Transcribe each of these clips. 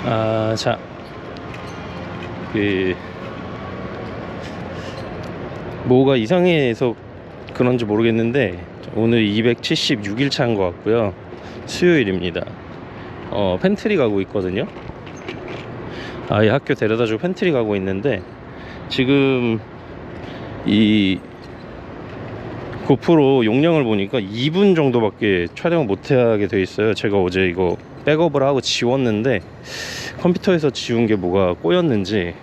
자, 뭐가 이상해서 그런지 모르겠는데 오늘 276일 차인 것 같고요. 수요일입니다. 펜트리 가고 있거든요. 아이 학교 데려다주고 펜트리 가고 있는데, 지금 이 고프로 용량을 보니까 2분 정도밖에 촬영을 못하게 돼 있어요. 제가 어제 이거 백업을 하고 지웠는데 컴퓨터에서 지운 게 뭐가 꼬였는지,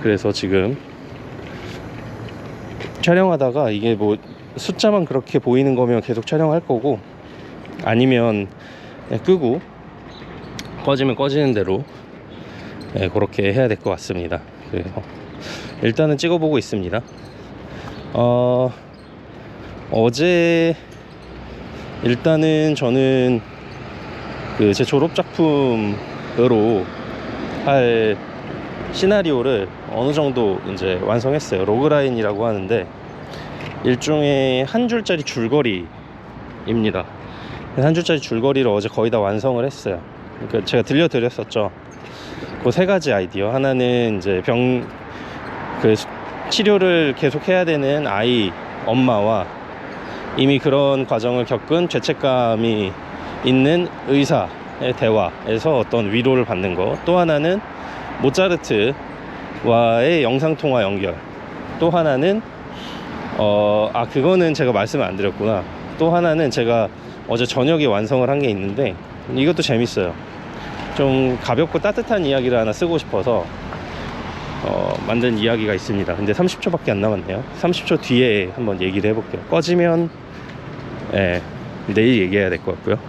그래서 지금 촬영하다가 이게 뭐 숫자만 그렇게 보이는 거면 계속 촬영할 거고, 아니면 끄고 꺼지면 꺼지는 대로 그렇게 해야 될 것 같습니다. 그래서 일단은 찍어보고 있습니다. 어제 일단은 저는 제 졸업작품으로 할 시나리오를 어느 정도 이제 완성했어요. 로그라인이라고 하는데 일종의 한 줄짜리 줄거리입니다. 한 줄짜리 줄거리를 어제 거의 다 완성을 했어요. 그러니까 제가 들려드렸었죠. 그 세 가지 아이디어. 하나는 이제 치료를 계속 해야 되는 아이 엄마와 이미 그런 과정을 겪은 죄책감이 있는 의사의 대화에서 어떤 위로를 받는 거. 또 하나는 모차르트와의 영상통화 연결. 또 하나는 그거는 제가 말씀을 안 드렸구나. 또 하나는 제가 어제 저녁에 완성을 한 게 있는데 이것도 재밌어요. 좀 가볍고 따뜻한 이야기를 하나 쓰고 싶어서 만든 이야기가 있습니다. 근데 30초밖에 안 남았네요. 30초 뒤에 한번 얘기를 해볼게요. 꺼지면 내일 얘기해야 될 것 같고요.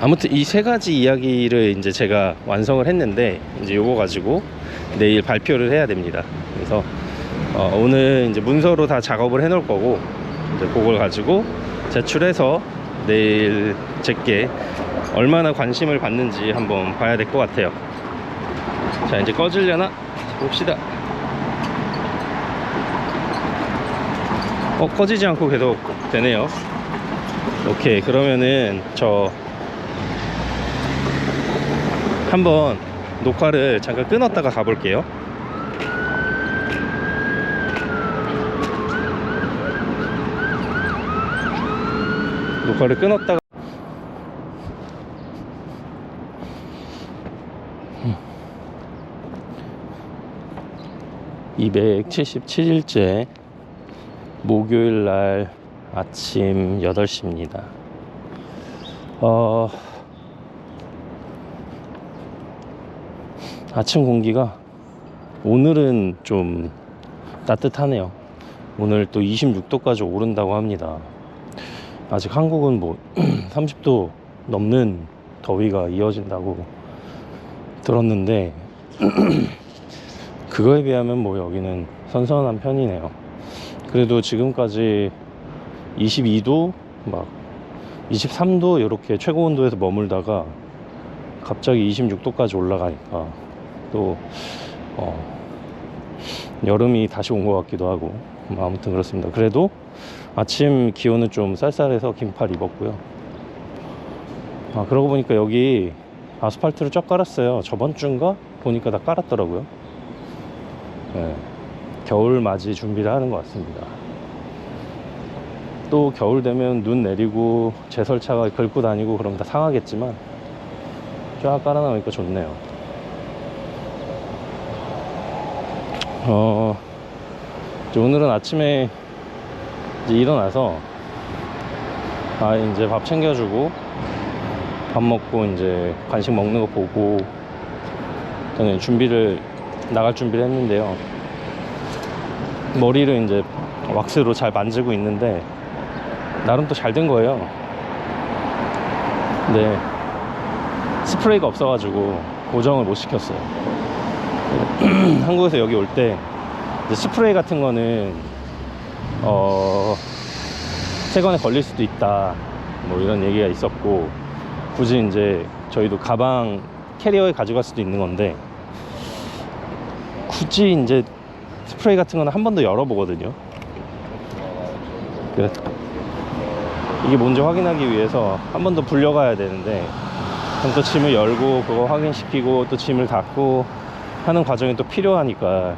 아무튼 이 세 가지 이야기를 이제 제가 완성을 했는데, 이제 요거 가지고 내일 발표를 해야 됩니다. 그래서 오늘 이제 문서로 다 작업을 해 놓을 거고, 이제 그걸 가지고 제출해서 내일 제게 얼마나 관심을 받는지 한번 봐야 될 것 같아요. 자, 이제 꺼지려나 봅시다. 꺼지지 않고 계속 되네요. 오케이, 그러면은 저 한번 녹화를 잠깐 끊었다가 가볼게요. 녹화를 끊었다가 277일째 목요일날 아침 8시입니다 아침 공기가 오늘은 좀 따뜻하네요. 오늘 또 26도까지 오른다고 합니다. 아직 한국은 뭐 30도 넘는 더위가 이어진다고 들었는데 그거에 비하면 뭐 여기는 선선한 편이네요. 그래도 지금까지 22도 막 23도 이렇게 최고 온도에서 머물다가 갑자기 26도까지 올라가니까 또 여름이 다시 온 것 같기도 하고, 아무튼 그렇습니다. 그래도 아침 기온은 좀 쌀쌀해서 긴팔 입었고요. 그러고 보니까 여기 아스팔트를 쫙 깔았어요. 저번 주인가 보니까 다 깔았더라고요. 겨울 맞이 준비를 하는 것 같습니다. 또 겨울 되면 눈 내리고 제설차가 긁고 다니고 그럼 다 상하겠지만 쫙 깔아놓으니까 좋네요. 이제 오늘은 아침에 이제 일어나서 이제 밥 챙겨주고 밥 먹고 이제 간식 먹는 거 보고 저는 나갈 준비를 했는데요. 머리를 이제 왁스로 잘 만지고 있는데 나름 또 잘 된 거예요. 근데 스프레이가 없어가지고 고정을 못 시켰어요. 한국에서 여기 올 때 스프레이 같은 거는 세관에 걸릴 수도 있다 뭐 이런 얘기가 있었고, 굳이 이제 저희도 가방 캐리어에 가져갈 수도 있는 건데 굳이 이제 스프레이 같은 거는 한 번 더 열어보거든요. 이게 뭔지 확인하기 위해서 한 번 더 불려가야 되는데, 그럼 또 짐을 열고 그거 확인시키고 또 짐을 닫고 하는 과정이 또 필요하니까,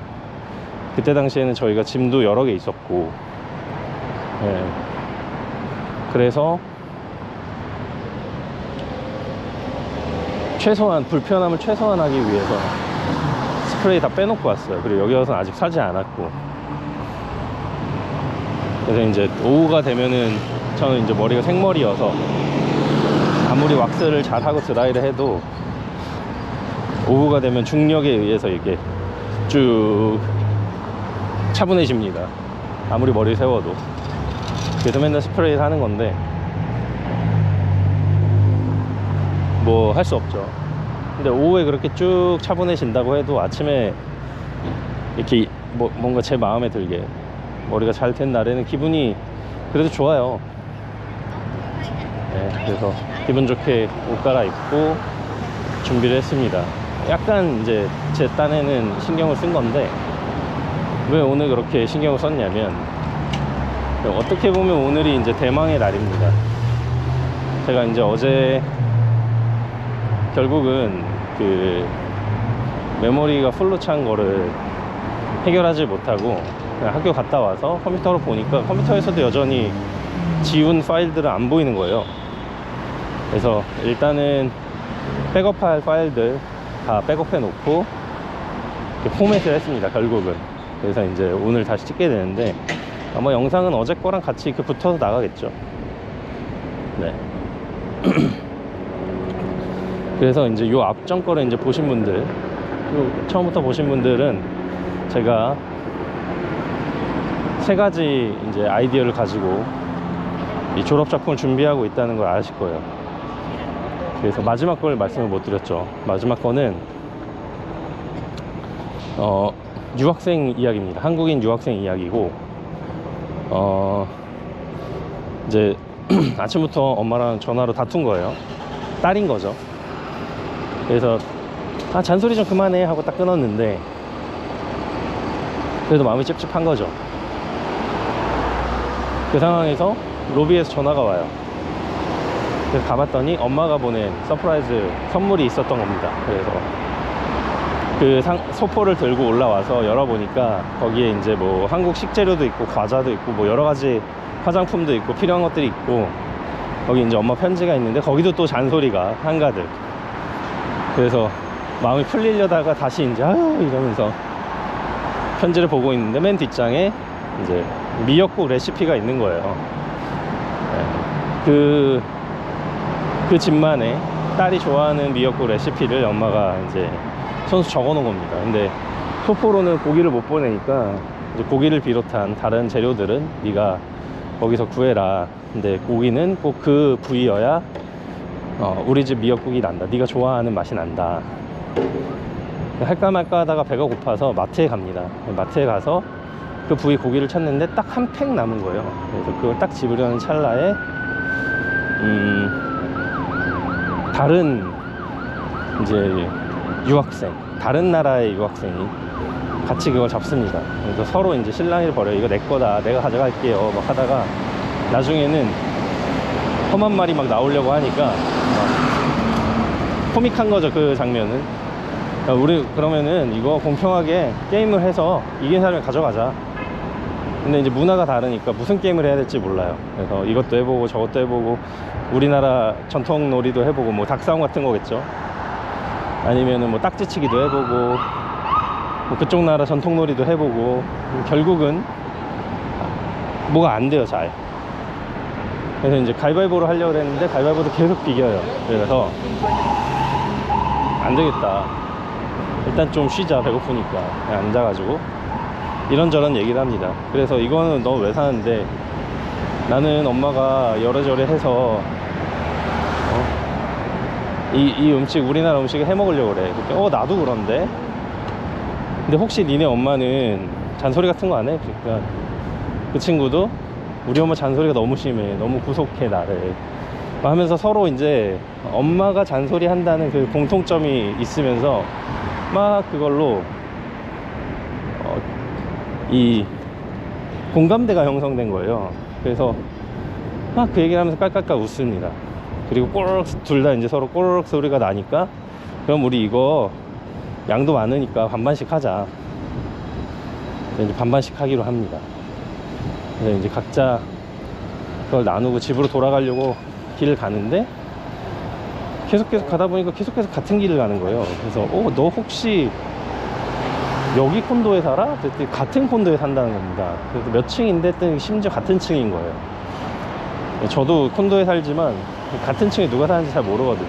그때 당시에는 저희가 짐도 여러 개 있었고, 예. 그래서 최소한 불편함을 최소화하기 위해서 스프레이 다 빼놓고 왔어요. 그리고 여기 와서는 아직 사지 않았고, 그래서 이제 오후가 되면은 저는 이제 머리가 생머리여서 아무리 왁스를 잘하고 드라이를 해도 오후가 되면 중력에 의해서 이게 쭉 차분해집니다. 아무리 머리를 세워도. 그래서 맨날 스프레이를 하는 건데 뭐 할 수 없죠. 근데 오후에 그렇게 쭉 차분해진다고 해도 아침에 이렇게 뭔가 제 마음에 들게 머리가 잘 된 날에는 기분이 그래도 좋아요. 네, 그래서 기분 좋게 옷 갈아입고 준비를 했습니다. 약간 이제 제 딴에는 신경을 쓴 건데, 왜 오늘 그렇게 신경을 썼냐면, 어떻게 보면 오늘이 이제 대망의 날입니다. 제가 이제 어제 결국은 그 메모리가 풀로 찬 거를 해결하지 못하고 그냥 학교 갔다 와서 컴퓨터로 보니까 컴퓨터에서도 여전히 지운 파일들은 안 보이는 거예요. 그래서 일단은 백업할 파일들 다 백업해 놓고 포맷을 했습니다, 결국은. 그래서 이제 오늘 다시 찍게 되는데, 아마 영상은 어제 거랑 같이 이렇게 붙어서 나가겠죠. 네. 그래서 이제 요 앞전 거를 이제 보신 분들, 처음부터 보신 분들은 제가 세 가지 이제 아이디어를 가지고 이 졸업 작품을 준비하고 있다는 걸 아실 거예요. 그래서 마지막 걸 말씀을 못 드렸죠. 마지막 거는 유학생 이야기입니다. 한국인 유학생 이야기고, 이제 아침부터 엄마랑 전화로 다툰 거예요. 딸인 거죠. 그래서 잔소리 좀 그만해 하고 딱 끊었는데, 그래도 마음이 찝찝한 거죠. 그 상황에서 로비에서 전화가 와요. 그래서 가봤더니 엄마가 보낸 서프라이즈 선물이 있었던 겁니다. 그래서 그 소포를 들고 올라와서 열어보니까 거기에 이제 뭐 한국 식재료도 있고 과자도 있고 뭐 여러가지 화장품도 있고 필요한 것들이 있고, 거기 이제 엄마 편지가 있는데 거기도 또 잔소리가 한가득. 그래서 마음이 풀리려다가 다시 이제 아유 이러면서 편지를 보고 있는데, 맨 뒷장에 이제 미역국 레시피가 있는 거예요. 네. 그 집만의 딸이 좋아하는 미역국 레시피를 엄마가 이제 손수 적어 놓은 겁니다. 근데 소포로는 고기를 못 보내니까 이제 고기를 비롯한 다른 재료들은 네가 거기서 구해라. 근데 고기는 꼭 그 부위여야 우리 집 미역국이 난다, 네가 좋아하는 맛이 난다. 할까 말까 하다가 배가 고파서 마트에 갑니다. 마트에 가서 그 부위 고기를 찾는데 딱 한 팩 남은 거예요. 그래서 그걸 딱 집으려는 찰나에 다른 이제 유학생, 다른 나라의 유학생이 같이 그걸 잡습니다. 그래서 서로 이제 실랑이를 벌여요. 이거 내 거다, 내가 가져갈게요 막 하다가 나중에는 험한 말이 막 나오려고 하니까 코믹한 거죠, 그 장면은. 우리 그러면은 이거 공평하게 게임을 해서 이긴 사람이 가져가자. 근데 이제 문화가 다르니까 무슨 게임을 해야 될지 몰라요. 그래서 이것도 해보고 저것도 해보고, 우리나라 전통 놀이도 해보고, 뭐 닭싸움 같은 거겠죠. 아니면은 뭐 딱지치기도 해보고, 뭐 그쪽 나라 전통 놀이도 해보고, 결국은 뭐가 안 돼요, 잘. 그래서 이제 가위바위보를 하려고 했는데 가위바위보도 계속 비겨요. 그래서 안 되겠다, 일단 좀 쉬자, 배고프니까. 그냥 앉아가지고 이런저런 얘기를 합니다. 그래서 이거는 너 왜 사는데, 나는 엄마가 여러저러 해서 이 음식, 우리나라 음식을 해 먹으려고 그래. 그러니까 나도 그런데, 근데 혹시 니네 엄마는 잔소리 같은 거 안 해? 그러니까 그 친구도 우리 엄마 잔소리가 너무 심해, 너무 구속해 나를 하면서 서로 이제 엄마가 잔소리 한다는 그 공통점이 있으면서 막 그걸로 이 공감대가 형성된 거예요. 그래서 막 그 얘기를 하면서 깔깔깔 웃습니다. 그리고 꼬르륵 둘 다 이제 서로 꼬르륵 소리가 나니까 그럼 우리 이거 양도 많으니까 반반씩 하자. 이제 반반씩 하기로 합니다. 그래서 이제 각자 그걸 나누고 집으로 돌아가려고 길을 가는데 계속 가다 보니까 계속해서 같은 길을 가는 거예요. 그래서 너 혹시 여기 콘도에 살아? 그랬더니 같은 콘도에 산다는 겁니다. 그래서 몇 층인데 했더니 심지어 같은 층인 거예요. 저도 콘도에 살지만 같은 층에 누가 사는지 잘 모르거든요.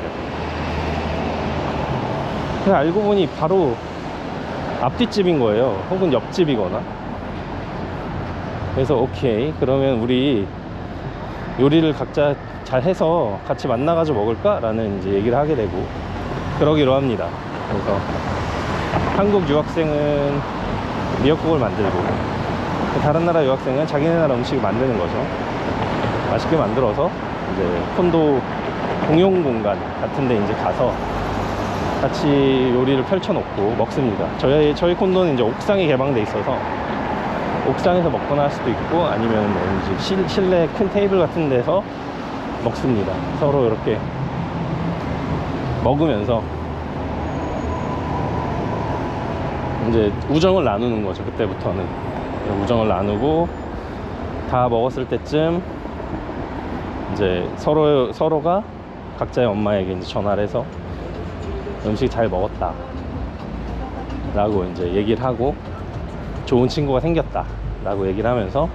그래서 알고 보니 바로 앞뒷집인 거예요. 혹은 옆집이거나. 그래서 오케이, 그러면 우리 요리를 각자 잘 해서 같이 만나가지고 먹을까? 라는 이제 얘기를 하게 되고 그러기로 합니다. 그래서 한국 유학생은 미역국을 만들고 다른 나라 유학생은 자기네 나라 음식을 만드는 거죠. 맛있게 만들어서 이제 콘도 공용 공간 같은 데 이제 가서 같이 요리를 펼쳐놓고 먹습니다. 저희 콘도는 이제 옥상에 개방돼 있어서 옥상에서 먹거나 할 수도 있고 아니면 뭐 이제 실내 큰 테이블 같은 데서 먹습니다. 서로 이렇게 먹으면서 이제 우정을 나누는 거죠. 그때부터는 우정을 나누고 다 먹었을 때쯤 이제 서로가 각자의 엄마에게 이제 전화를 해서 음식 잘 먹었다 라고 이제 얘기를 하고 좋은 친구가 생겼다 라고 얘기를 하면서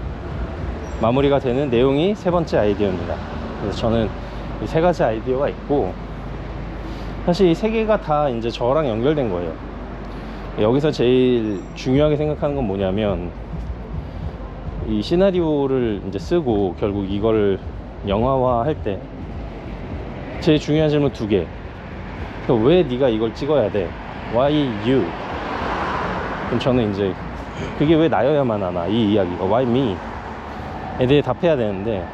마무리가 되는 내용이 세 번째 아이디어입니다. 그래서 저는 이 세 가지 아이디어가 있고 사실 이 세 개가 다 이제 저랑 연결된 거예요. 여기서 제일 중요하게 생각하는 건 뭐냐면 이 시나리오를 이제 쓰고 결국 이거를 영화화 할 때 제일 중요한 질문 두 개. 그러니까 왜 네가 이걸 찍어야 돼? Why you? 그럼 저는 이제 그게 왜 나여야만 하나, 이 이야기가 Why me? 에 대해 답해야 되는데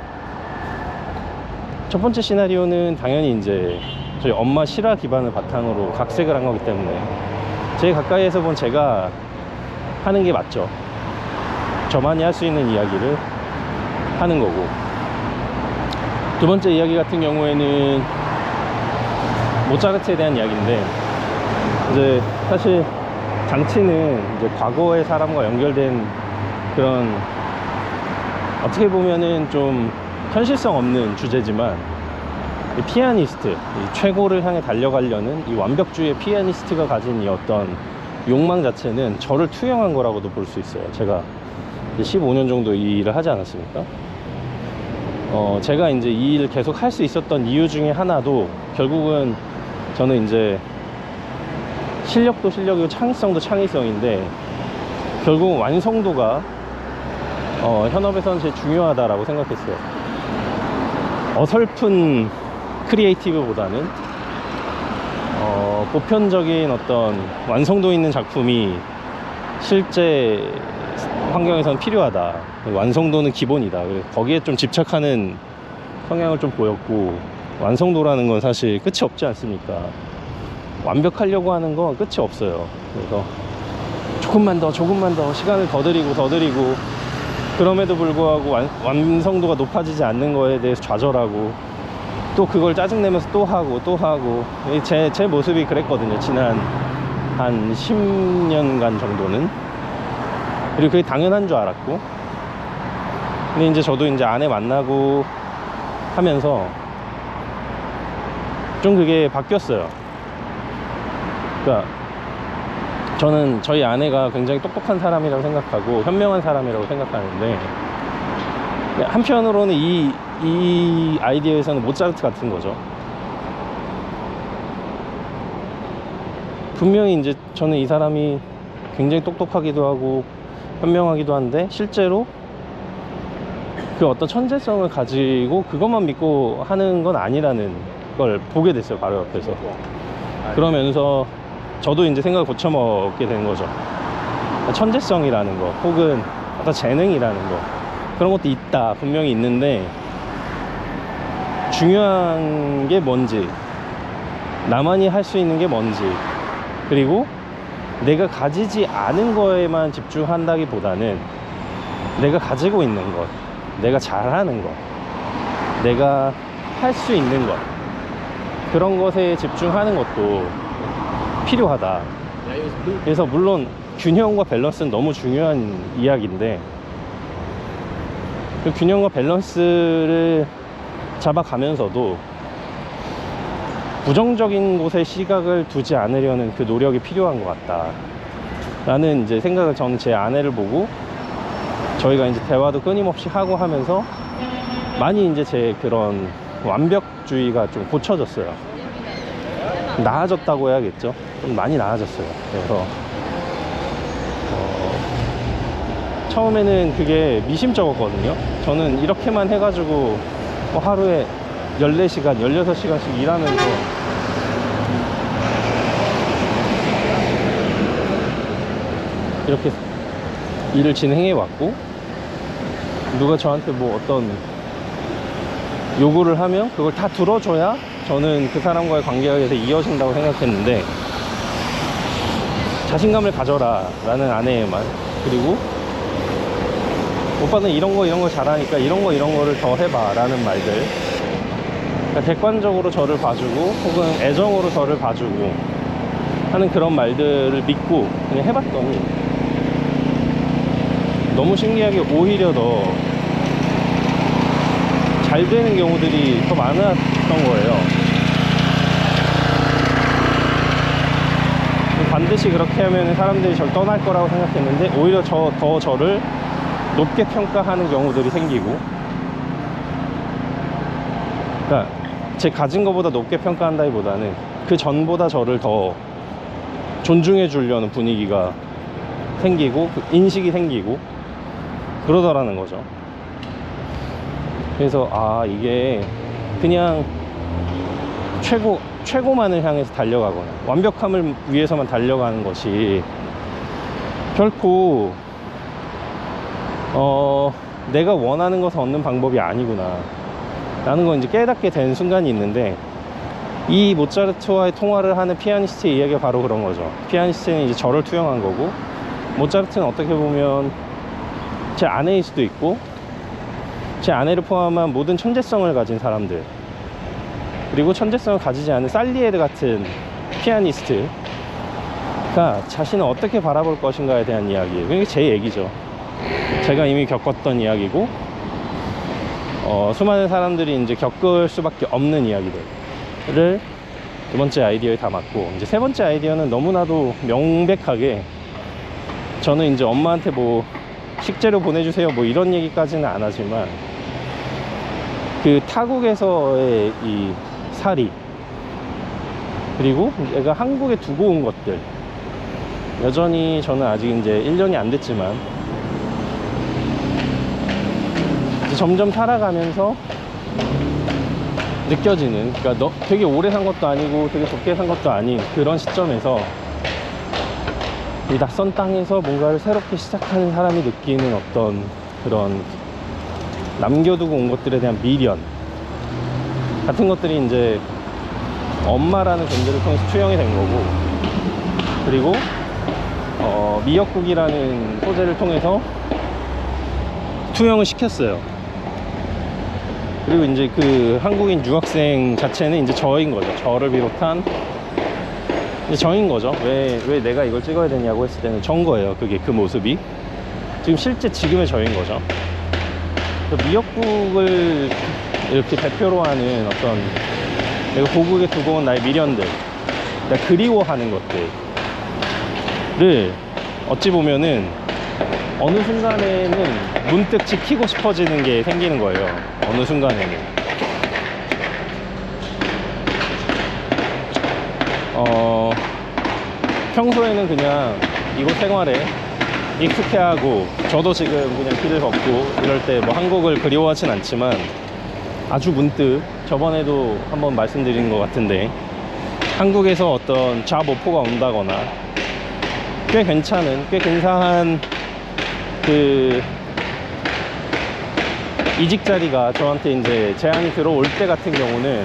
첫 번째 시나리오는 당연히 이제 저희 엄마 실화 기반을 바탕으로 각색을 한 거기 때문에 제일 가까이에서 본 제가 하는 게 맞죠. 저만이 할 수 있는 이야기를 하는 거고, 두 번째 이야기 같은 경우에는 모차르트에 대한 이야기인데 이제 사실 장치는 이제 과거의 사람과 연결된 그런 어떻게 보면은 좀 현실성 없는 주제지만 이 피아니스트, 이 최고를 향해 달려가려는 이 완벽주의 피아니스트가 가진 이 어떤 욕망 자체는 저를 투영한 거라고도 볼 수 있어요. 제가 15년 정도 이 일을 하지 않았습니까? 제가 이제 이 일을 계속 할 수 있었던 이유 중에 하나도 결국은 저는 이제 실력도 실력이고 창의성도 창의성인데 결국 완성도가 현업에서는 제일 중요하다라고 생각했어요. 어설픈 크리에이티브보다는 보편적인 어떤 완성도 있는 작품이 실제 환경에서는 필요하다. 완성도는 기본이다. 그래서 거기에 좀 집착하는 성향을 좀 보였고, 완성도라는 건 사실 끝이 없지 않습니까? 완벽하려고 하는 건 끝이 없어요. 그래서 조금만 더 시간을 더 들이고 그럼에도 불구하고 완성도가 높아지지 않는 거에 대해서 좌절하고 또 그걸 짜증내면서 또 하고 제 모습이 그랬거든요. 지난 한 10년간 정도는. 그리고 그게 당연한 줄 알았고, 근데 이제 저도 이제 아내 만나고 하면서 좀 그게 바뀌었어요. 그러니까 저는 저희 아내가 굉장히 똑똑한 사람이라고 생각하고 현명한 사람이라고 생각하는데, 한편으로는 이 아이디어에서는 모차르트 같은 거죠. 분명히 이제 저는 이 사람이 굉장히 똑똑하기도 하고 현명하기도 한데 실제로 그 어떤 천재성을 가지고 그것만 믿고 하는 건 아니라는 걸 보게 됐어요. 바로 옆에서. 그러면서 저도 이제 생각을 고쳐먹게 된 거죠. 천재성이라는 거 혹은 어떤 재능이라는 거, 그런 것도 있다, 분명히 있는데 중요한 게 뭔지, 나만이 할 수 있는 게 뭔지, 그리고 내가 가지지 않은 거에만 집중한다기보다는 내가 가지고 있는 것, 내가 잘하는 것, 내가 할 수 있는 것, 그런 것에 집중하는 것도 필요하다. 그래서 물론 균형과 밸런스는 너무 중요한 이야기인데, 그 균형과 밸런스를 잡아가면서도 부정적인 곳에 시각을 두지 않으려는 그 노력이 필요한 것 같다 라는 이제 생각을 저는 제 아내를 보고, 저희가 이제 대화도 끊임없이 하고 하면서 많이 이제 제 그런 완벽주의가 좀 고쳐졌어요. 나아졌다고 해야겠죠. 좀 많이 나아졌어요. 그래서 처음에는 그게 미심쩍었거든요. 저는 이렇게만 해가지고 하루에 14시간, 16시간씩 일하면서 이렇게 일을 진행해 왔고, 누가 저한테 뭐 어떤 요구를 하면 그걸 다 들어줘야 저는 그 사람과의 관계가 계속 이어진다고 생각했는데, 자신감을 가져라 라는 아내의 말, 그리고 오빠는 이런 거 잘하니까 이런 거를 더 해봐 라는 말들, 그러니까 객관적으로 저를 봐주고 혹은 애정으로 저를 봐주고 하는 그런 말들을 믿고 그냥 해봤더니 너무 신기하게 오히려 더 잘 되는 경우들이 더 많았던 거예요. 반드시 그렇게 하면 사람들이 저를 떠날 거라고 생각했는데, 오히려 더 저를 높게 평가하는 경우들이 생기고, 그러니까 제 가진 것보다 높게 평가한다기보다는 그 전보다 저를 더 존중해 주려는 분위기가 생기고, 인식이 생기고 그러더라는 거죠. 그래서 이게 그냥 최고만을 향해서 달려가거나 완벽함을 위해서만 달려가는 것이 결코 내가 원하는 것을 얻는 방법이 아니구나 라는 걸 이제 깨닫게 된 순간이 있는데, 이 모차르트와의 통화를 하는 피아니스트의 이야기가 바로 그런 거죠. 피아니스트는 이제 저를 투영한 거고, 모차르트는 어떻게 보면 제 아내일 수도 있고, 제 아내를 포함한 모든 천재성을 가진 사람들, 그리고 천재성을 가지지 않은 살리에르 같은 피아니스트가 자신을 어떻게 바라볼 것인가에 대한 이야기예요. 그게 제 얘기죠. 제가 이미 겪었던 이야기고, 수많은 사람들이 이제 겪을 수밖에 없는 이야기들을 두 번째 아이디어에 담았고, 이제 세 번째 아이디어는 너무나도 명백하게, 저는 이제 엄마한테 뭐 식재료 보내주세요 뭐 이런 얘기까지는 안 하지만, 그 타국에서의 이 살이, 그리고 내가 한국에 두고 온 것들, 여전히 저는 아직 이제 1년이 안 됐지만 이제 점점 살아가면서 느껴지는, 그러니까 되게 오래 산 것도 아니고 되게 적게 산 것도 아닌 그런 시점에서 이 낯선 땅에서 뭔가를 새롭게 시작하는 사람이 느끼는 어떤 그런 남겨두고 온 것들에 대한 미련 같은 것들이 이제 엄마라는 존재를 통해서 투영이 된 거고, 그리고 미역국이라는 소재를 통해서 투영을 시켰어요. 그리고 이제 그 한국인 유학생 자체는 이제 저인 거죠. 저를 비롯한 이제 저인 거죠. 왜 내가 이걸 찍어야 되냐고 했을 때는 전 거예요. 그게 그 모습이 지금 실제 지금의 저인 거죠. 미역국을 이렇게 대표로 하는 어떤 내가 고국에 두고 온 나의 미련들, 내가 그리워하는 것들을 어찌 보면은 어느 순간에는 문득 지키고 싶어지는 게 생기는 거예요. 어느 순간에는 평소에는 그냥 이곳 생활에 익숙해하고, 저도 지금 그냥 길을 걷고 이럴 때 뭐 한국을 그리워하진 않지만, 아주 문득 저번에도 한번 말씀드린 것 같은데, 한국에서 어떤 잡 오퍼가 온다거나 꽤 근사한 그 이직 자리가 저한테 이제 제안이 들어올 때 같은 경우는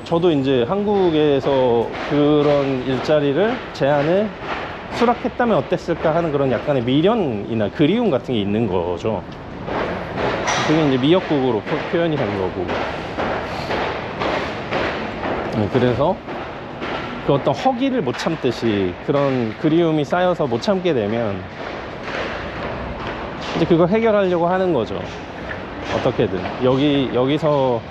저도 이제 한국에서 그런 일자리를 제안을 수락했다면 어땠을까 하는 그런 약간의 미련이나 그리움 같은 게 있는 거죠. 그게 이제 미역국으로 표현이 된 거고. 그래서 그 어떤 허기를 못 참듯이 그런 그리움이 쌓여서 못 참게 되면 이제 그걸 해결하려고 하는 거죠. 어떻게든 여기서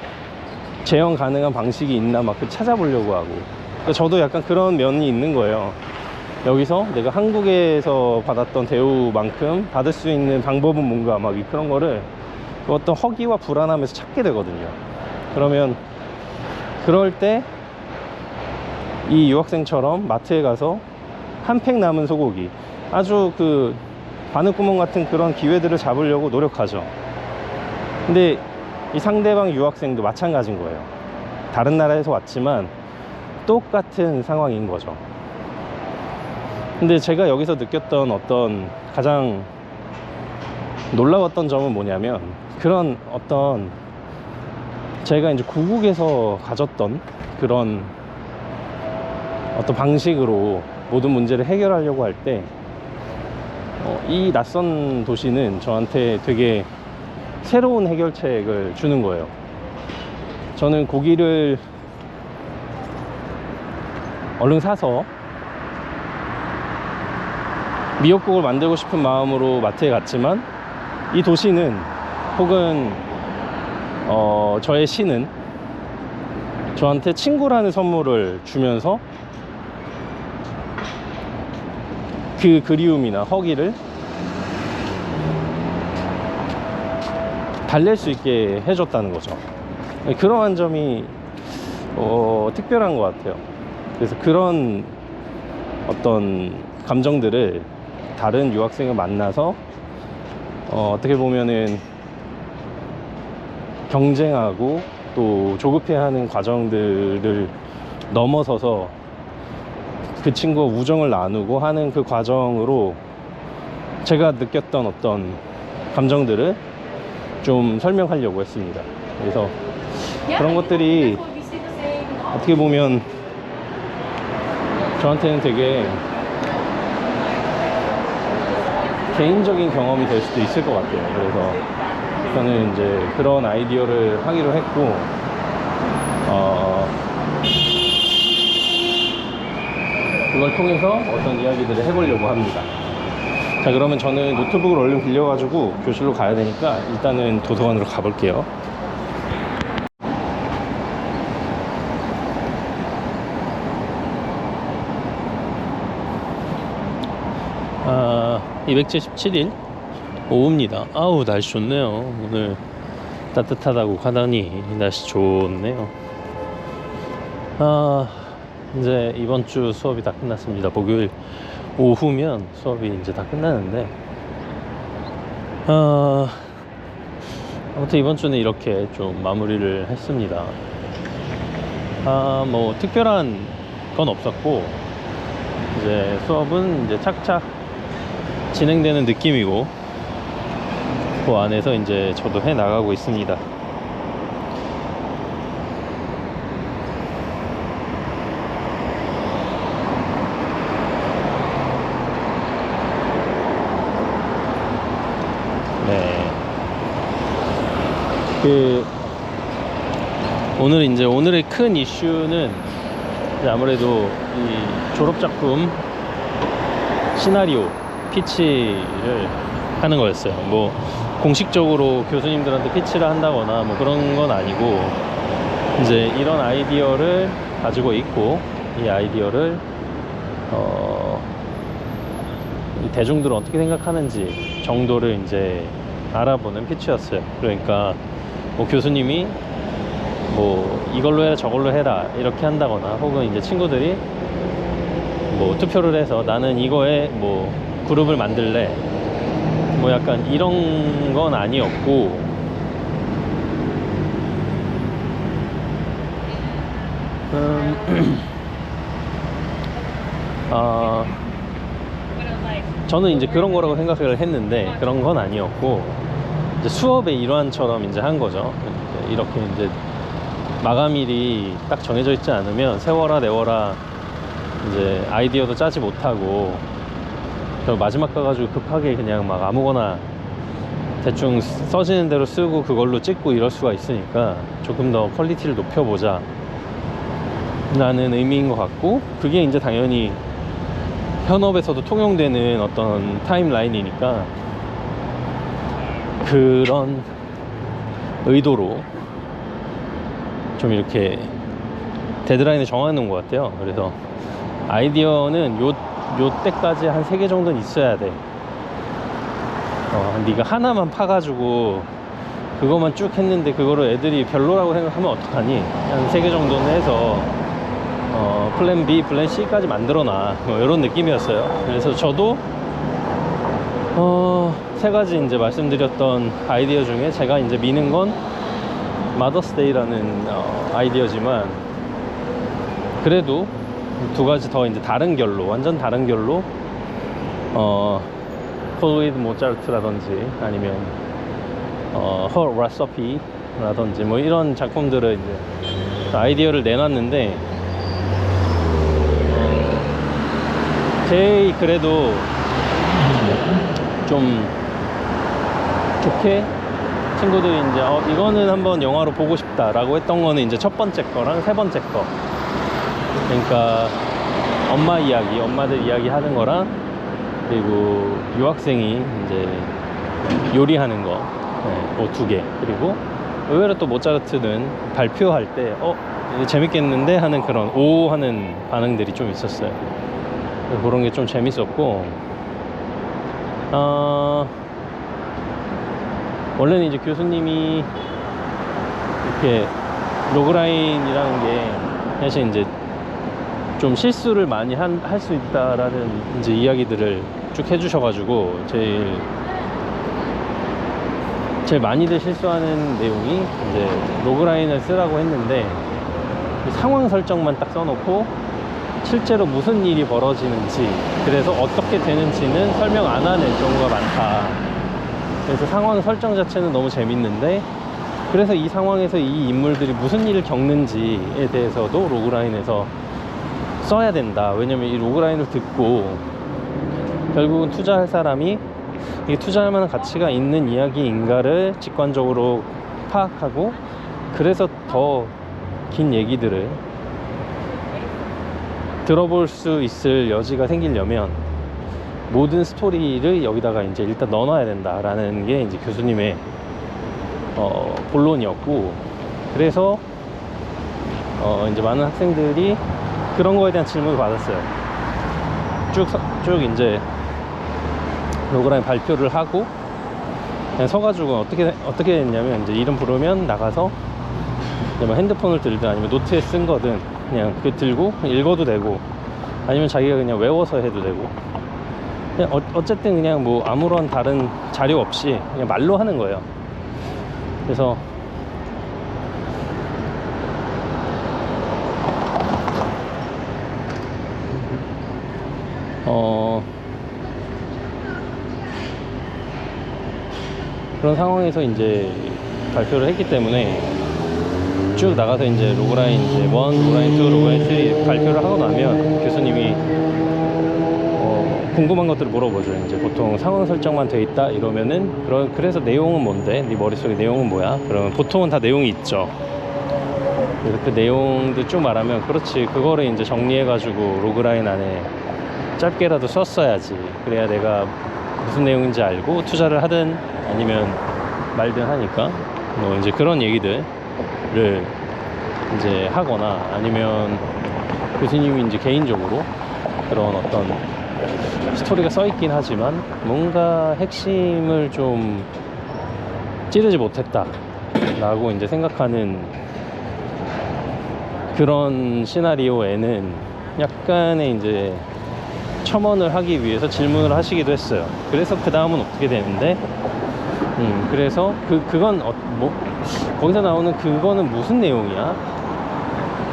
재현 가능한 방식이 있나 막 찾아보려고 하고. 그러니까 저도 약간 그런 면이 있는 거예요. 여기서 내가 한국에서 받았던 대우만큼 받을 수 있는 방법은 뭔가 막 그런 거를 그 어떤 허기와 불안함에서 찾게 되거든요. 그러면 그럴 때 이 유학생처럼 마트에 가서 한 팩 남은 소고기, 아주 그 바늘구멍 같은 그런 기회들을 잡으려고 노력하죠. 근데 이 상대방 유학생도 마찬가지인 거예요. 다른 나라에서 왔지만 똑같은 상황인 거죠. 근데 제가 여기서 느꼈던 어떤 가장 놀라웠던 점은 뭐냐면, 그런 어떤 제가 이제 고국에서 가졌던 그런 어떤 방식으로 모든 문제를 해결하려고 할 때 이 낯선 도시는 저한테 되게 새로운 해결책을 주는 거예요. 저는 고기를 얼른 사서 미역국을 만들고 싶은 마음으로 마트에 갔지만, 이 도시는 혹은 저의 시는 저한테 친구라는 선물을 주면서 그 그리움이나 허기를 달랠 수 있게 해줬다는 거죠. 그러한 점이 특별한 것 같아요. 그래서 그런 어떤 감정들을 다른 유학생을 만나서 어떻게 보면은 경쟁하고 또 조급해하는 과정들을 넘어서서 그 친구와 우정을 나누고 하는 그 과정으로 제가 느꼈던 어떤 감정들을 좀 설명하려고 했습니다. 그래서 그런 것들이 어떻게 보면 저한테는 되게 개인적인 경험이 될 수도 있을 것 같아요. 그래서 저는 이제 그런 아이디어를 하기로 했고, 그걸 통해서 어떤 이야기들을 해보려고 합니다. 자, 그러면 저는 노트북을 얼른 빌려가지고 교실로 가야 되니까 일단은 도서관으로 가볼게요. 277일 오후입니다. 아우, 날씨 좋네요. 오늘 따뜻하다고 하더니 날씨 좋네요. 이제 이번 주 수업이 다 끝났습니다. 목요일 오후면 수업이 이제 다 끝나는데, 아무튼 이번 주는 이렇게 좀 마무리를 했습니다. 뭐 특별한 건 없었고, 이제 수업은 이제 착착 진행되는 느낌이고, 그 안에서 이제 저도 해 나가고 있습니다. 오늘의 큰 이슈는 이제 아무래도 이 졸업작품 시나리오 피치를 하는 거였어요. 뭐 공식적으로 교수님들한테 피치를 한다거나 뭐 그런 건 아니고, 이제 이런 아이디어를 가지고 있고, 이 아이디어를 이 대중들은 어떻게 생각하는지 정도를 이제 알아보는 피치였어요. 그러니까 뭐 교수님이 뭐 이걸로 해라 저걸로 해라 이렇게 한다거나, 혹은 이제 친구들이 뭐 투표를 해서 나는 이거에 뭐 그룹을 만들래, 뭐 약간 이런 건 아니었고, 저는 이제 그런 거라고 생각을 했는데 그런 건 아니었고, 이제 수업의 일환처럼 이제 한 거죠. 이렇게 이제 마감일이 딱 정해져 있지 않으면 세워라 내워라 이제 아이디어도 짜지 못하고 저 마지막 가가지고 급하게 그냥 막 아무거나 대충 써지는 대로 쓰고 그걸로 찍고 이럴 수가 있으니까 조금 더 퀄리티를 높여보자 라는 의미인 것 같고, 그게 이제 당연히 현업에서도 통용되는 어떤 타임라인이니까 그런 의도로 좀 이렇게 데드라인을 정해놓은 것 같아요. 그래서 아이디어는 요 때까지 한 3개 정도는 있어야 돼. 네가 하나만 파가지고 그거만 쭉 했는데 그거를 애들이 별로라고 생각하면 어떡하니? 한 3개 정도는 해서 플랜 B, 플랜 C까지 만들어놔, 이런 느낌이었어요. 그래서 저도 3가지 이제 말씀드렸던 아이디어 중에 제가 이제 미는 건 마더스데이라는 아이디어지만, 그래도 2가지 더 이제 다른 결로, 완전 다른 결로 폴 위드 모차르트라든지 아니면 헐 라서피라든지 뭐 이런 작품들을 이제 아이디어를 내놨는데, 제일 그래도 좀 좋게 친구들이 이제 이거는 한번 영화로 보고 싶다 라고 했던 거는 이제 첫 번째 거랑 세 번째 거, 그러니까 엄마 이야기, 엄마들 이야기 하는 거랑, 그리고 유학생이 이제 요리하는 거, 뭐 2개. 그리고 의외로 또 모차르트는 발표할 때 재밌겠는데 하는 그런 오 하는 반응들이 좀 있었어요. 그런 게 좀 재밌었고, 원래는 이제 교수님이 이렇게 로그라인이라는 게 사실 이제 좀 실수를 많이 할 수 있다라는 이제 이야기들을 쭉 해주셔가지고, 제일 많이들 실수하는 내용이 이제 로그라인을 쓰라고 했는데 상황 설정만 딱 써놓고 실제로 무슨 일이 벌어지는지, 그래서 어떻게 되는지는 설명 안 하는 경우가 많다. 그래서 상황 설정 자체는 너무 재밌는데, 그래서 이 상황에서 이 인물들이 무슨 일을 겪는지에 대해서도 로그라인에서 써야 된다. 왜냐면 이 로그라인을 듣고 결국은 투자할 사람이 이게 투자할 만한 가치가 있는 이야기인가를 직관적으로 파악하고, 그래서 더 긴 얘기들을 들어볼 수 있을 여지가 생기려면 모든 스토리를 여기다가 이제 일단 넣어놔야 된다라는 게 이제 교수님의 본론이었고, 그래서 이제 많은 학생들이 그런 거에 대한 질문을 받았어요. 쭉 이제 로그라인 발표를 하고 그냥 서가지고 어떻게 했냐면, 이제 이름 부르면 나가서 뭐 핸드폰을 들든 아니면 노트에 쓴 거든 그냥 그 들고 읽어도 되고, 아니면 자기가 그냥 외워서 해도 되고, 그냥 어쨌든 그냥 뭐 아무런 다른 자료 없이 그냥 말로 하는 거예요. 그래서 그런 상황에서 이제 발표를 했기 때문에 쭉 나가서 이제 로그라인 이제 1, 로그라인 2, 로그라인 3 발표를 하고 나면 교수님이 궁금한 것들을 물어보죠. 이제 보통 상황 설정만 돼 있다 이러면은, 그래서 내용은 뭔데? 네 머릿속에 내용은 뭐야? 그러면 보통은 다 내용이 있죠. 그래서 그 내용도 쭉 말하면, 그렇지, 그거를 이제 정리해가지고 로그라인 안에 짧게라도 썼어야지. 그래야 내가 무슨 내용인지 알고 투자를 하든 아니면 말든 하니까, 뭐 이제 그런 얘기들을 이제 하거나, 아니면 교수님이 이제 개인적으로 그런 어떤 스토리가 써 있긴 하지만 뭔가 핵심을 좀 찌르지 못했다 라고 이제 생각하는 그런 시나리오에는 약간의 이제 첨언을 하기 위해서 질문을 하시기도 했어요. 그래서 그 다음은 어떻게 되는데, 그래서 그건 거기서 나오는 그거는 무슨 내용이야?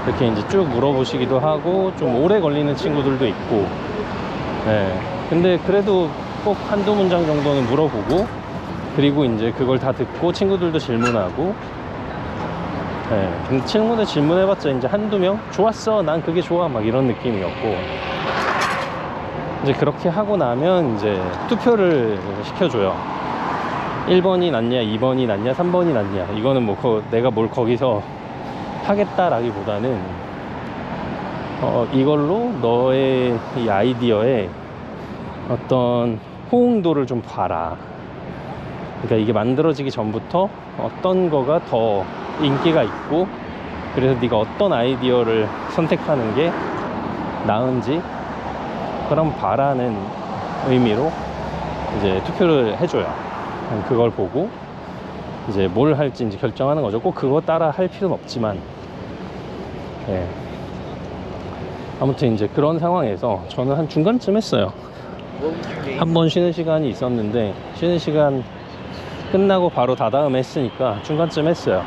이렇게 이제 쭉 물어보시기도 하고, 좀 오래 걸리는 친구들도 있고, 근데 그래도 꼭 한두 문장 정도는 물어보고, 그리고 이제 그걸 다 듣고 친구들도 질문하고, 근데 친구들 질문해봤자 이제 한두 명? 좋았어, 난 그게 좋아, 막 이런 느낌이었고, 이제 그렇게 하고 나면 이제 투표를 시켜줘요. 1번이 낫냐, 2번이 낫냐, 3번이 낫냐. 이거는 뭐 내가 뭘 거기서 하겠다라기보다는 이걸로 너의 이 아이디어에 어떤 호응도를 좀 봐라. 그러니까 이게 만들어지기 전부터 어떤 거가 더 인기가 있고, 그래서 네가 어떤 아이디어를 선택하는 게 나은지 그럼 봐라는 의미로 이제 투표를 해줘요. 그걸 보고 이제 뭘 할지 이제 결정하는 거죠. 꼭 그거 따라 할 필요는 없지만, 예. 아무튼 이제 그런 상황에서 저는 한 중간쯤 했어요. 한 번 쉬는 시간이 있었는데, 쉬는 시간 끝나고 바로 다다음에 했으니까 중간쯤 했어요.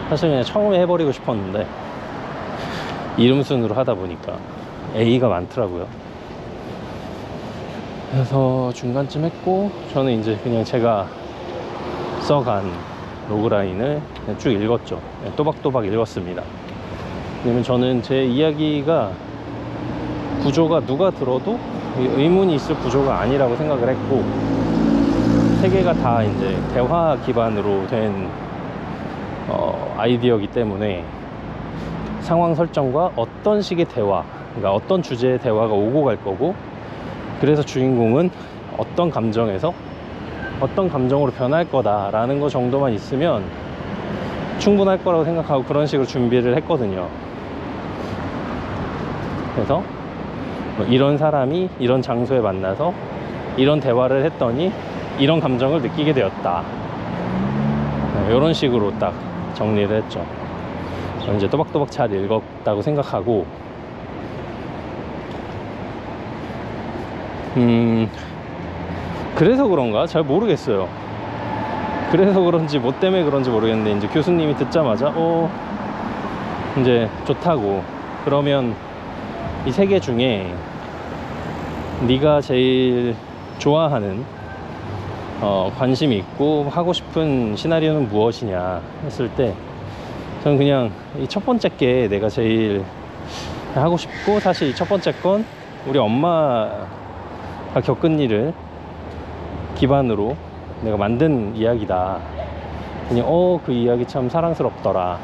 사실 그냥 처음에 해버리고 싶었는데 이름 순으로 하다 보니까 A가 많더라고요. 그래서 중간쯤 했고, 저는 이제 그냥 제가 써간 로그라인을 그냥 쭉 읽었죠. 또박또박 읽었습니다. 왜냐면 저는 제 이야기가 구조가 누가 들어도 의문이 있을 구조가 아니라고 생각을 했고, 세 개가 다 이제 대화 기반으로 된 아이디어이기 때문에 상황 설정과 어떤 식의 대화, 그러니까 어떤 주제의 대화가 오고 갈 거고, 그래서 주인공은 어떤 감정에서 어떤 감정으로 변할 거다라는 거 정도만 있으면 충분할 거라고 생각하고 그런 식으로 준비를 했거든요. 그래서 이런 사람이 이런 장소에 만나서 이런 대화를 했더니 이런 감정을 느끼게 되었다. 이런 식으로 딱 정리를 했죠. 저는 이제 또박또박 잘 읽었다고 생각하고, 그래서 그런가? 잘 모르겠어요. 그래서 그런지 뭐 때문에 그런지 모르겠는데, 이제 교수님이 듣자마자 이제 좋다고, 그러면 이 세 개 중에 네가 제일 좋아하는 관심이 있고 하고 싶은 시나리오는 무엇이냐 했을 때, 저는 그냥 이 첫 번째 게 내가 제일 하고 싶고, 사실 이 첫 번째 건 우리 엄마가 겪은 일을 기반으로 내가 만든 이야기다. 그냥 그 이야기 참 사랑스럽더라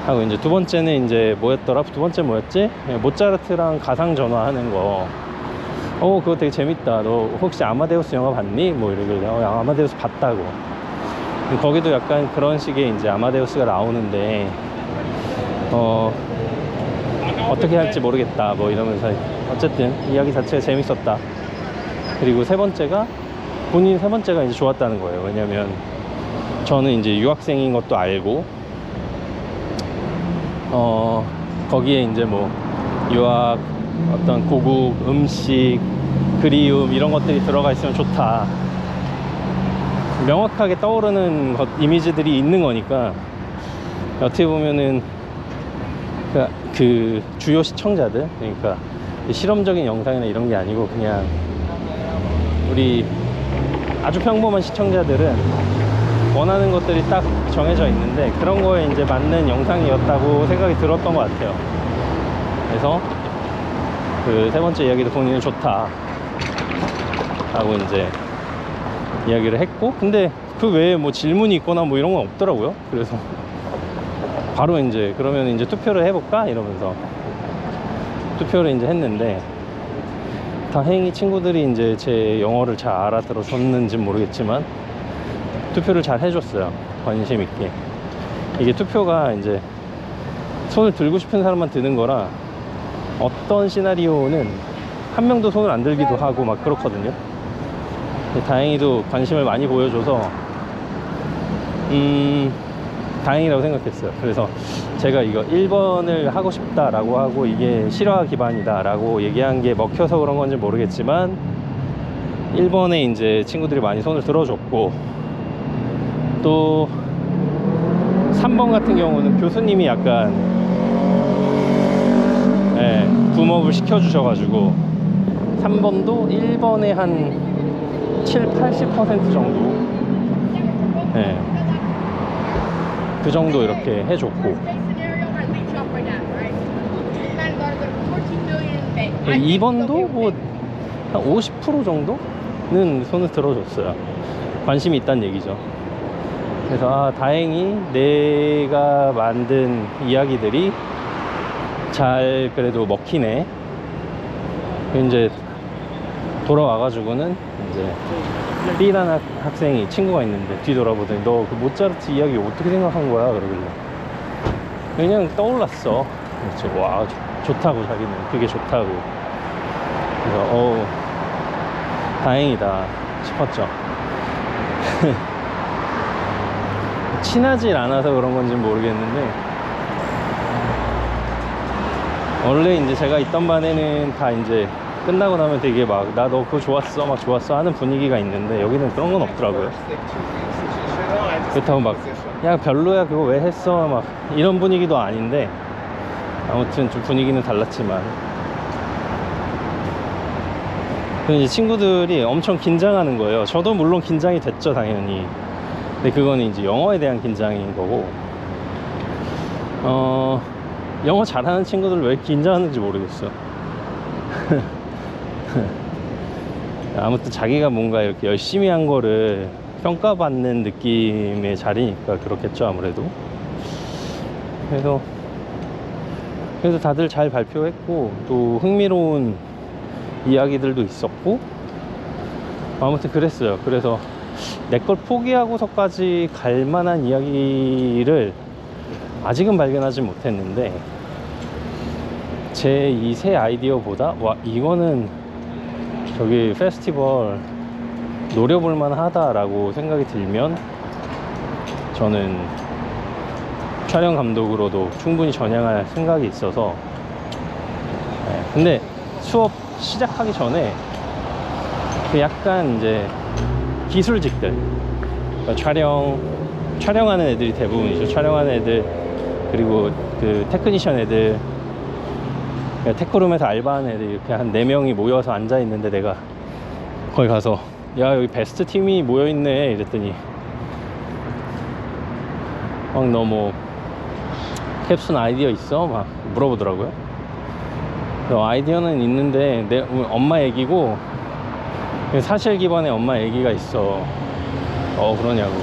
하고, 이제 두 번째는 이제 뭐였더라? 두 번째 뭐였지? 모차르트랑 가상 전화하는 거. 그거 되게 재밌다. 너 혹시 아마데우스 영화 봤니? 뭐 이러길래 아마데우스 봤다고. 거기도 약간 그런 식의 이제 아마데우스가 나오는데 어떻게 할지 모르겠다 뭐 이러면서, 어쨌든 이야기 자체가 재밌었다. 그리고 세 번째가 이제 좋았다는 거예요. 왜냐면 저는 이제 유학생인 것도 알고, 거기에 이제 뭐 유학, 어떤 고국 음식, 그리움 이런 것들이 들어가 있으면 좋다. 명확하게 떠오르는 이미지들이 있는 거니까, 어떻게 보면은 그 주요 시청자들, 그러니까 실험적인 영상이나 이런 게 아니고 그냥 우리 아주 평범한 시청자들은 원하는 것들이 딱 정해져 있는데, 그런 거에 이제 맞는 영상이었다고 생각이 들었던 것 같아요. 그래서 그 세 번째 이야기도 본인은 좋다 하고 이제 이야기를 했고, 근데 그 외에 뭐 질문이 있거나 뭐 이런 건 없더라고요. 그래서 바로 이제 그러면 이제 투표를 해볼까 이러면서 투표를 이제 했는데, 다행히 친구들이 이제 제 영어를 잘 알아들어 줬는지 모르겠지만 투표를 잘 해줬어요. 관심 있게. 이게 투표가 이제 손을 들고 싶은 사람만 드는 거라, 어떤 시나리오는 한 명도 손을 안 들기도 하고 막 그렇거든요. 다행히도 관심을 많이 보여줘서 다행이라고 생각했어요. 그래서 제가 이거 1번을 하고 싶다라고 하고 이게 실화 기반이다 라고 얘기한 게 먹혀서 그런 건지 모르겠지만, 1번에 이제 친구들이 많이 손을 들어줬고, 또 3번 같은 경우는 교수님이 약간 붐업을 시켜주셔가지고 3번도 1번에 한 70-80% 정도, 그 정도 이렇게 해줬고, 2번도 뭐 한 50% 정도는 손을 들어줬어요. 관심이 있다는 얘기죠. 그래서 다행히 내가 만든 이야기들이 잘 그래도 먹히네. 이제 돌아와가지고는 이제 B라는 학생이 친구가 있는데 뒤돌아보더니 너 그 모차르트 이야기 어떻게 생각한 거야? 그러길래 그냥 떠올랐어. 그래서 와 좋다고 자기는 그게 좋다고. 그래서 다행이다 싶었죠. 친하질 않아서 그런 건지는 모르겠는데 원래 이제 제가 있던 반에는 다 이제 끝나고 나면 되게 막 나 너 그거 좋았어 막 좋았어 하는 분위기가 있는데 여기는 그런 건 없더라고요. 그렇다고 막 야 별로야 그거 왜 했어 막 이런 분위기도 아닌데 아무튼 좀 분위기는 달랐지만 이제 친구들이 엄청 긴장하는 거예요. 저도 물론 긴장이 됐죠 당연히. 근데 그거는 이제 영어에 대한 긴장인 거고 영어 잘하는 친구들 왜 긴장하는지 모르겠어. 아무튼 자기가 뭔가 이렇게 열심히 한 거를 평가받는 느낌의 자리니까 그렇겠죠 아무래도. 그래서 다들 잘 발표했고 또 흥미로운 이야기들도 있었고 아무튼 그랬어요. 그래서 내 걸 포기하고서까지 갈 만한 이야기를 아직은 발견하지 못했는데 제 이 새 아이디어보다 와 이거는 저기 페스티벌 노려볼 만하다 라고 생각이 들면 저는 촬영 감독으로도 충분히 전향할 생각이 있어서 근데 수업 시작하기 전에 그 약간 이제 기술직들 그러니까 촬영하는 애들이 대부분이죠. 촬영하는 애들 그리고 그 테크니션 애들 테크룸에서 알바하는 애들 이렇게 한 4명이 모여서 앉아있는데 내가 거기 가서 야 여기 베스트 팀이 모여있네 이랬더니 막 너 뭐 캡순 아이디어 있어? 막 물어보더라고요. 아이디어는 있는데 내 엄마 얘기고 사실 기반의 엄마 얘기가 있어. 그러냐고.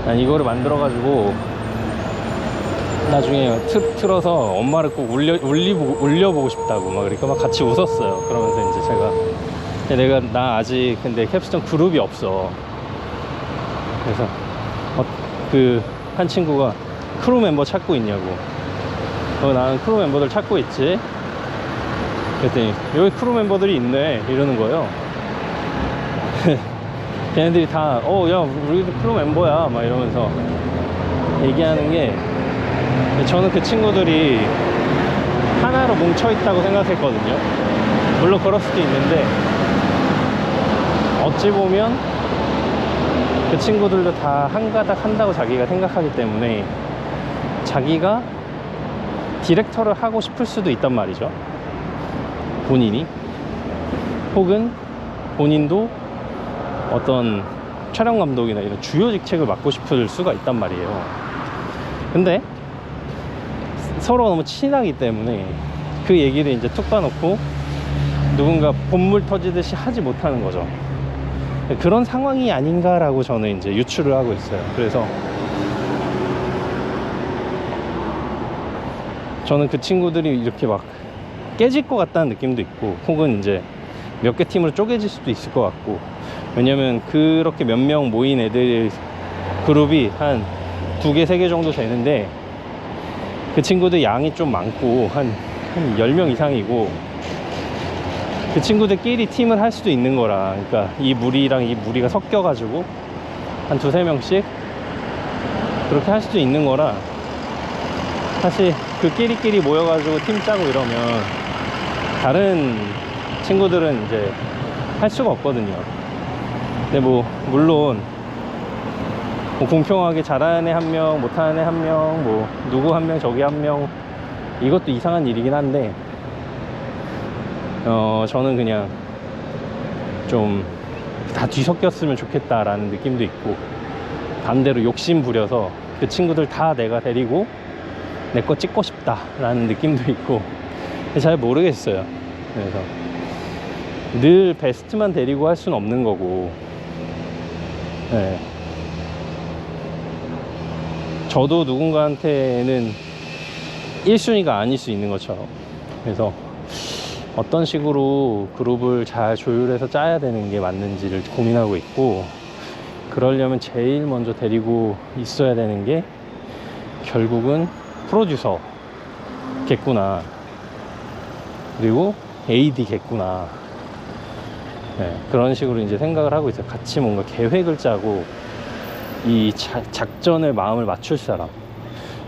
난 이거를 만들어 가지고 나중에 틀어서 엄마를 꼭 울려보고 싶다고 막 그러니까 막 같이 웃었어요. 그러면서 이제 제가 나 아직 근데 캡스톤 그룹이 없어. 그래서 그 한 친구가 크루 멤버 찾고 있냐고. 나는 크루 멤버들 찾고 있지. 그랬더니 여기 크루 멤버들이 있네 이러는 거예요. 걔네들이 다 야 우리도 크루 멤버야 막 이러면서 얘기하는 게 저는 그 친구들이 하나로 뭉쳐있다고 생각했거든요. 물론 그럴 수도 있는데 어찌 보면 그 친구들도 다 한 가닥 한다고 자기가 생각하기 때문에 자기가 디렉터를 하고 싶을 수도 있단 말이죠. 본인이 혹은 본인도 어떤 촬영 감독이나 이런 주요 직책을 맡고 싶을 수가 있단 말이에요. 근데 서로 너무 친하기 때문에 그 얘기를 이제 툭 까놓고 누군가 본물 터지듯이 하지 못하는 거죠. 그런 상황이 아닌가라고 저는 이제 유추를 하고 있어요. 그래서 저는 그 친구들이 이렇게 막 깨질 것 같다는 느낌도 있고 혹은 이제 몇 개 팀으로 쪼개질 수도 있을 것 같고 왜냐면 그렇게 몇 명 모인 애들 그룹이 한 2개, 3개 정도 되는데 그 친구들 양이 좀 많고 한 10명 이상이고 그 친구들끼리 팀을 할 수도 있는 거라 그러니까 이 무리랑 이 무리가 섞여가지고 한 2-3명씩 그렇게 할 수도 있는 거라 사실 그 끼리끼리 모여가지고 팀 짜고 이러면 다른 친구들은 이제 할 수가 없거든요. 근데 뭐 물론 뭐 공평하게 잘하는 애 한 명, 못하는 애 한 명, 뭐 누구 한 명, 저기 한 명 이것도 이상한 일이긴 한데 저는 그냥 좀 다 뒤섞였으면 좋겠다라는 느낌도 있고 반대로 욕심 부려서 그 친구들 다 내가 데리고 내 거 찍고 싶다 라는 느낌도 있고 잘 모르겠어요. 그래서 늘 베스트만 데리고 할 수는 없는 거고, 네. 저도 누군가한테는 1순위가 아닐 수 있는 것처럼. 그래서 어떤 식으로 그룹을 잘 조율해서 짜야 되는 게 맞는지를 고민하고 있고, 그러려면 제일 먼저 데리고 있어야 되는 게 결국은 프로듀서겠구나, 그리고 AD겠구나. 네, 그런 식으로 이제 생각을 하고 있어요. 같이 뭔가 계획을 짜고 이 작전을 마음을 맞출 사람.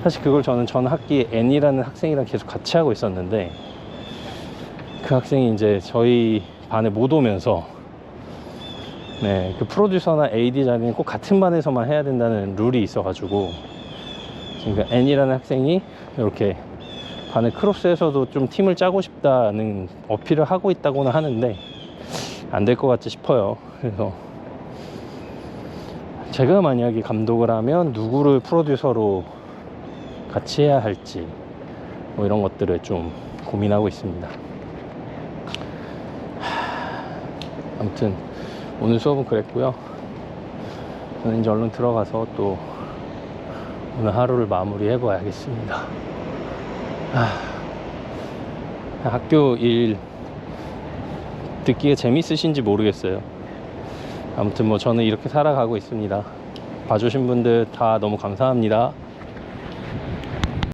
사실 그걸 저는 전 학기에 N이라는 학생이랑 계속 같이 하고 있었는데, 그 학생이 이제 저희 반에 못 오면서, 네, 그 프로듀서나 AD 자리는 꼭 같은 반에서만 해야 된다는 룰이 있어가지고, 그러니까 N이라는 학생이 이렇게 반을 크로스해서도 좀 팀을 짜고 싶다는 어필을 하고 있다고는 하는데 안 될 것 같지 싶어요. 그래서 제가 만약에 감독을 하면 누구를 프로듀서로 같이 해야 할지 뭐 이런 것들을 좀 고민하고 있습니다. 아무튼 오늘 수업은 그랬고요. 저는 이제 얼른 들어가서 또 오늘 하루를 마무리 해봐야겠습니다. 학교 일 듣기가 재밌으신지 모르겠어요. 아무튼 뭐 저는 이렇게 살아가고 있습니다. 봐주신 분들 다 너무 감사합니다.